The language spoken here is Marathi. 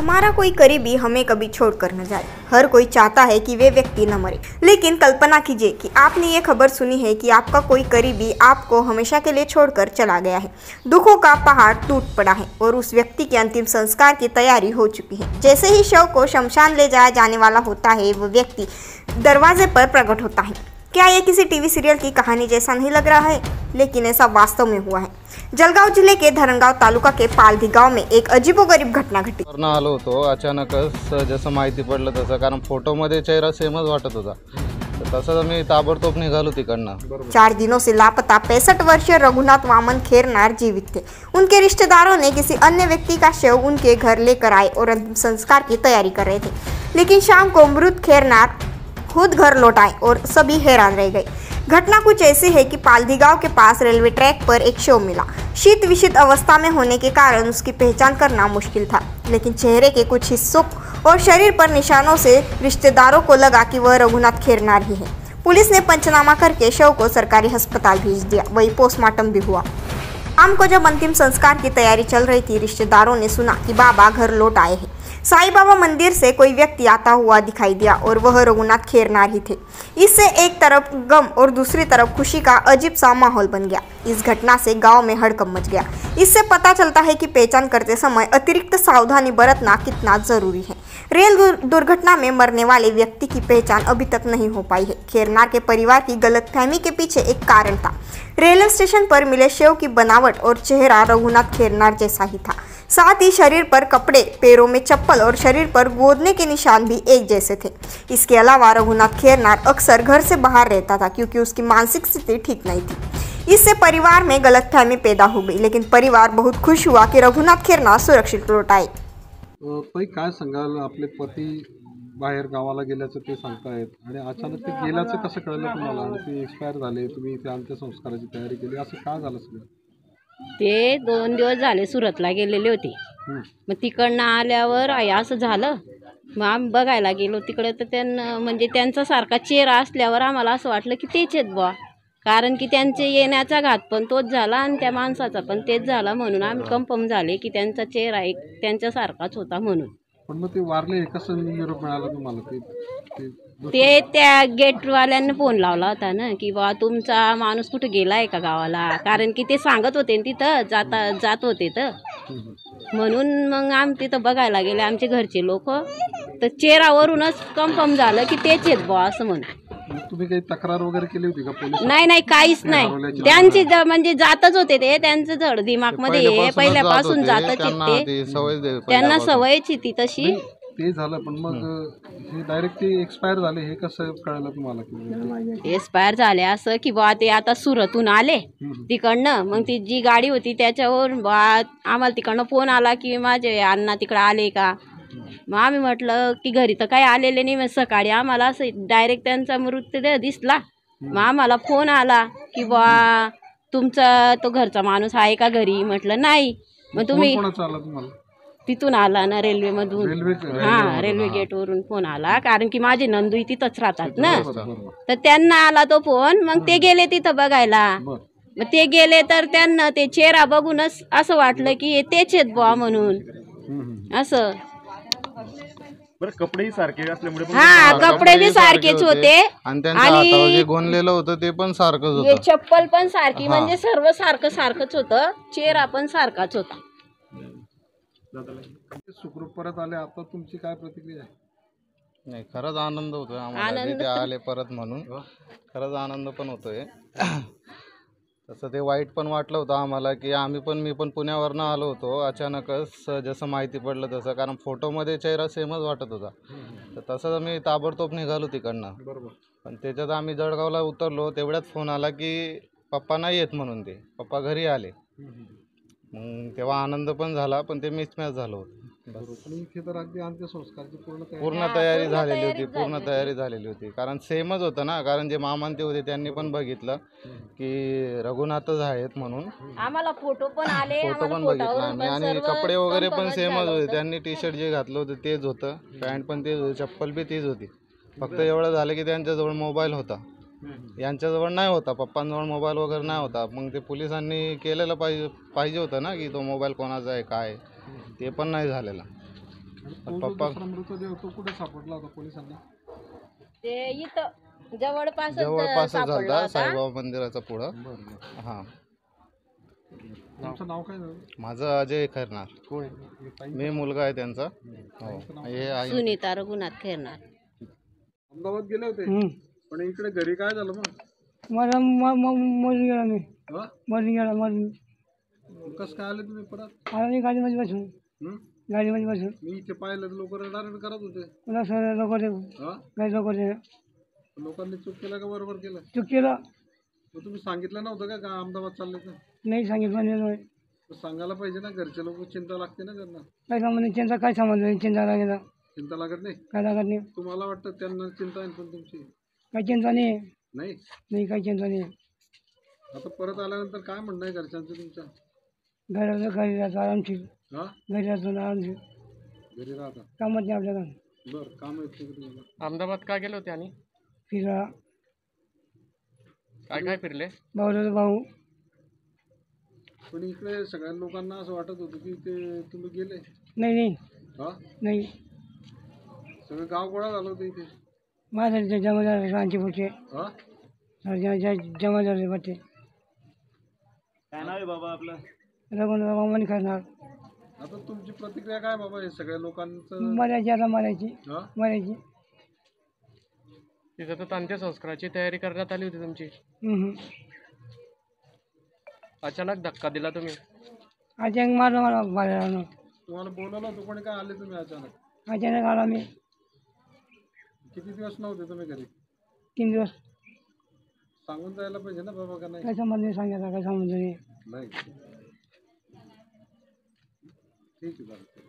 हमारा कोई करीबी हमें कभी छोड़कर न जाए। हर कोई चाहता है कि वे व्यक्ति न मरे, लेकिन कल्पना कीजिए कि आपने ये खबर सुनी है कि आपका कोई करीबी आपको हमेशा के लिए छोड़कर चला गया है। दुखों का पहाड़ टूट पड़ा है और उस व्यक्ति के अंतिम संस्कार की तैयारी हो चुकी है। जैसे ही शव को शमशान ले जाया जाने वाला होता है, वो व्यक्ति दरवाजे पर प्रकट होता है। क्या ये किसी टीवी सीरियल की कहानी जैसा नहीं लग रहा है? लेकिन ऐसा वास्तव में हुआ है। जळगाव जिले के धरणगाव तालुका के पालधी गाव में एक अजीबोगरीब घटना घटी। आलो होतो अचानकच जसं माहिती पडलं तसं, कारण फोटोमध्ये चेहरा सेमच वाटत होता, तर तसं मी ताबडतोब निघालो तिकडनं। 4 दिनों से लापता 65 वर्षीय रघुनाथ वामन खेरनार जीवित थे। उनके रिश्तेदारों ने किसी अन्य व्यक्ति का शव उनके घर लेकर आए और अंतिम संस्कार की तैयारी कर रहे थे, लेकिन शाम को मृत खेरनार खुद घर लौट आए और सभी हैरान रह गए। घटना कुछ ऐसी है कि पालधी गांव के पास रेलवे ट्रैक पर एक शव मिला। शीत विषित अवस्था में होने के कारण उसकी पहचान करना मुश्किल था, लेकिन चेहरे के कुछ हिस्सों और शरीर पर निशानों से रिश्तेदारों को लगा कि वह रघुनाथ खेरनार ही है। पुलिस ने पंचनामा करके शव को सरकारी अस्पताल भेज दिया। वही पोस्टमार्टम भी हुआ। शाम को जब अंतिम संस्कार की तैयारी चल रही थी, रिश्तेदारों ने सुना कि बाबा घर लौट आए हैं। साईं बाबा मंदिर से कोई व्यक्ति आता हुआ दिखाई दिया और वह रघुनाथ खेरनार ही थे। इससे एक तरफ गम और दूसरी तरफ खुशी का अजीब सा माहौल बन गया। इस घटना से गांव में हड़कंप मच गया। इससे पता चलता है कि पहचान करते समय अतिरिक्त सावधानी बरतना कितना जरूरी है। रेल दुर्घटना में मरने वाले व्यक्ति की पहचान अभी तक नहीं हो पाई है। खेरनार के परिवार की गलतफहमी के पीछे एक कारण था। रेलवे स्टेशन पर मिले शव की बनावट और चेहरा रघुनाथ खेरनार जैसा ही था। साथ ही शरीर पर कपड़े, पैरों में चप्पल और शरीर पर गोदने के निशान भी एक जैसे थे। इसके अलावा रघुनाथ खेरनार अक्सर घर से बाहर रहता था, क्योंकि उसकी मानसिक स्थिति ठीक नहीं थी। इससे परिवार में गलतफहमी पैदा हो गई, लेकिन परिवार बहुत खुश हुआ कि रघुनाथ खेरनार सुरक्षित लौट आए। ताई, काय सांगाल? आपले पती बाहेर गावाला गेल्याचं ते सांगतायत आणि अचानक ते गेल्याचं कसं कळलं तुम्हाला? आणि ते एक्सपायर झाले, तुम्ही त्या अंत्यसंस्काराची तयारी केली, असं का झालं सगळं? ते 2 दिवस झाले सुरतला गेलेले होते। मग तिकडनं आल्यावर असं झालं। मग आम्ही बघायला गेलो तिकडे, तर त्यांना म्हणजे त्यांचा सारखा चेहरा असल्यावर आम्हाला असं वाटलं की तेच आहेत बुवा, कारण की त्यांचे येण्याचा घात पण तोच झाला आणि त्या माणसाचा पण तेच झाला, म्हणून आम्ही कन्फर्म झाले की त्यांचा चेहरा एक त्यांच्यासारखाच होता म्हणून। पण मग ते वारले हे कसं निरोप मिळाला तुम्हाला? ते त्या गेटवाल्यांनी फोन लावला होता ना, की बा तुमचा माणूस कुठे गेलाय का गावाला, कारण की ते सांगत होते तिथं जात होते तर, म्हणून मग आम्ही तिथं बघायला गेले आमचे घरचे लोक, तर चेहऱ्यावरूनच कन्फर्म झालं की तेच आहेत बा असं म्हणून। तुम्ही काही तक्रार वगैरे केली होती का पोलीस? नाही, काहीच नाही। त्यांची म्हणजे जातच होते ते, त्यांचं जड दिमागमध्ये पहिल्यापासून जातच ते, त्यांना सवयच ती तशी। ते झालं, पण मग हे डायरेक्ट ते एक्सपायर झाले हे कसं कळलं तुम्हाला? एक्सपायर झाले असं की बा ते आता सुरतून आले तिकडनं, मग ती जी गाडी होती त्याच्यावर बा आम्हाला तिकडनं फोन आला की माझे अण्णा तिकडं आले का। मग आम्ही म्हटलं की घरी तर काही आलेले नाही। मग सकाळी आम्हाला असं डायरेक्ट त्यांचा मृतदेह दिसला। मग आम्हाला फोन आला की बा तुमचा तो घरचा माणूस आहे का घरी? म्हटलं नाही। मग तुम्ही तिथून आला ना, रेल्वेमधून? हां, रेल्वे गेटवरून फोन आला, कारण की माझे नंदू तिथंच राहतात ना, तर त्यांना आला तो फोन। मग ते गेले तिथं बघायला। मग ते गेले तर त्यांना ते चेहरा बघूनच असं वाटलं की तेच आहेत बुवा म्हणून असं। कपडेही सारखे असल्यामुळे हां, कपडे बी सारखेच होते आणि गोंदलेलं होतं ते पण सारखंच होतं, चप्पल पण सारखी, म्हणजे सर्व सारखंच होतं, चेहरा पण सारखाच होता। सुखरूप परत आले, आता तुमची काय प्रतिक्रिया आहे? नाही, खरंच आनंद होतोय आम्हाला ते आले परत म्हणून, खरंच आनंद पण होतोय। तसं ते वाईट पण वाटलं होतं आम्हाला की मी पण पुण्यावरनं आलो होतो अचानकच, जसं माहिती पडलं तसं, कारण फोटोमध्ये चेहरा सेमच वाटत होता, तर तसं मी ताबडतोब निघालो तिकडनं। पण त्याच्यात आम्ही जळगावला उतरलो, तेवढ्यात फोन आला की पप्पा नाही येत म्हणून, ते पप्पा घरी आले। मग तेव्हा आनंद पण झाला, पण ते मिसमॅच झालं होतं। इथे तर अगदी अंत्यसंस्कारची पूर्ण तयारी झालेली होती, कारण सेमच होतं ना, कारण जे मामान ते होते त्यांनी पण बघितलं की रघुनाथच आहेत म्हणून। आम्हाला फोटो पण बघितला आम्ही, आणि कपडे वगैरे पण सेमच होते। त्यांनी टी शर्ट जे घातलं होतं तेच होतं, पॅन्ट पण तेच होती, चप्पल बी तीच होती। फक्त एवढं झालं की त्यांच्याजवळ मोबाईल होता, यांच्याजवळ नाही होता, पप्पांजवळ मोबाईल वगैरे नाही होता। मग ते पोलिसांनी केलेलं पाहिजे होतं ना की तो मोबाईल कोणाचा आहे काय, ते पण नाही झालेला। तो जो दुसरा मृतदेह तो कुठे सापडला होता पोलिसांना? ते इथं जवळपासच जवळपासच सापडला झाला होता. साईबाबा मंदिराचा पुढं. बरं. हां, तुमचं नाव काय झालं? माझं अजय खैरनार. कोण आहे? ताई? मी मुलगा आहे त्यांचा. हो, हे आहे. सुनीता रघुनाथ खैरनार. अहमदाबाद गेले होते पण इकडे घरी काय झालं मग? मला मरून गेला मी, हा? मरून गेला मरून. कसं काय आले तुम्ही परत? आला मी गाडीमध्ये बसून, हं? गाडीमध्ये बसून. मी इथे पाहिलं तर लोक रडारड करत होते. पुन्हा सर लोक हा? काही लोक लोकांनी चूक केलं का बरोबर केलं? चूक केलं, मग तुम्ही सांगितलं नव्हतं का अहमदाबाद चालले तर? नाही सांगितलं नाही. मग सांगायला पाहिजे ना, घरचे लोक चिंता लागते ना त्यांना. काय संबंध चिंता, काय संबंध चिंता लागेल, चिंता लागत नाही? काय लागत नाही, तुम्हाला वाटतं त्यांना चिंता आहे पण तुमची काही चिंता नाही, नाही? नाही काही चिंता नाही. आता परत आल्यानंतर काय म्हणणं आहे घरच्यांचं तुमच्या? घरी राहतो आरामशीर, हा? घरी राहतो आरामशीर, घरी राहता? कामच नाही आपल्याला. बरं, काम येतं का तुम्हाला? अहमदाबाद का गेले होते आणि फिरा काय काय फिरले? भाऊ पण इकडे सगळ्या लोकांना असं वाटत होतं की ते तुम्ही गेले. नाही हा? नाही, सगळं गाव गोळा झालं होतं इथे. माझ्या जमा झाले रांची पुढचे, हा? जमा झाले वाटते. काय नाव आहे बाबा आपलं? रघुनाथ करणार. आता तुमची प्रतिक्रिया काय बाबा हे सगळ्या लोकांचं? मरायची, आता मरायची, हा? मरायची. तिथं तर अंत्यसंस्काराची तयारी करण्यात आली होती तुमची. अचानक धक्का दिला तुम्ही. अचानक मारलं मला बाहेर, तुम्हाला बोलवलं होतं कोणी काय आले तुम्ही अचानक? अचानक आला मी. किती दिवस नव्हते तुम्ही घरी? 3 दिवस. सांगून जायला पाहिजे ना बाबा का नाही? काय संबंध नाही, सांगायचा काय संबंध नाही. नाही. ठीक आहे बरं.